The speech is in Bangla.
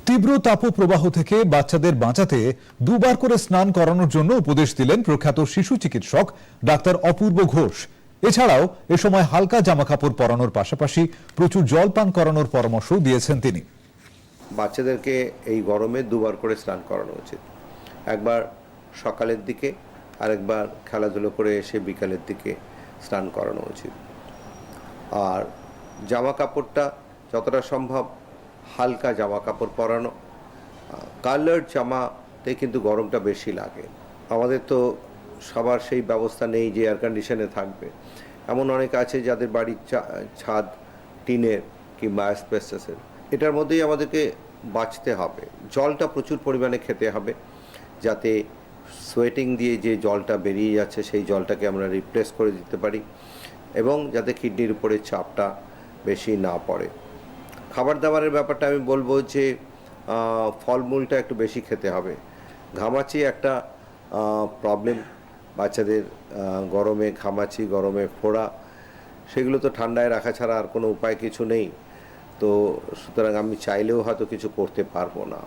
তীব্র তাপপ্রবাহ থেকে বাচ্চাদের বাঁচাতে দুবার করে স্নান করানোর জন্য উপদেশ দিলেন প্রখ্যাত শিশু চিকিৎসক ডাক্তার অপূর্ব ঘোষ। এছাড়াও এ সময় হালকা জামাকাপড় পরানোর পাশাপাশি প্রচুর জল পান করানোর পরামর্শ দিয়েছেন তিনি। বাচ্চাদেরকে এই গরমে দুবার করে স্নান করানো উচিত। একবার সকালের দিকে, আরেকবার খেলাধুলো করে এসে বিকালের দিকে স্নান করানো উচিত। আর জামা কাপড়টা যতটা সম্ভব হালকা জামা কাপড় পরানো। কালার্ড জামাতে কিন্তু গরমটা বেশি লাগে। আমাদের তো সবার সেই ব্যবস্থা নেই যে এয়ার কন্ডিশনে থাকবে। এমন অনেক আছে যাদের বাড়ির ছাদ টিনের কিংবা অ্যাসবেস্টসের। এটার মধ্যেই আমাদেরকে বাঁচতে হবে। জলটা প্রচুর পরিমাণে খেতে হবে, যাতে সোয়েটিং দিয়ে যে জলটা বেরিয়ে যাচ্ছে সেই জলটাকে আমরা রিপ্লেস করে দিতে পারি, এবং যাতে কিডনির উপরে চাপটা বেশি না পড়ে। খাবার দাবারের ব্যাপারটা আমি বলবো যে ফলমূলটা একটু বেশি খেতে হবে। ঘামাচি একটা প্রবলেম বাচ্চাদের, গরমে ঘামাচি, গরমে ফোড়া, সেগুলো তো ঠান্ডায় রাখা ছাড়া আর কোনো উপায় কিছু নেই। তো সুতরাং আমি চাইলেও হয়তো কিছু করতে পারবো না।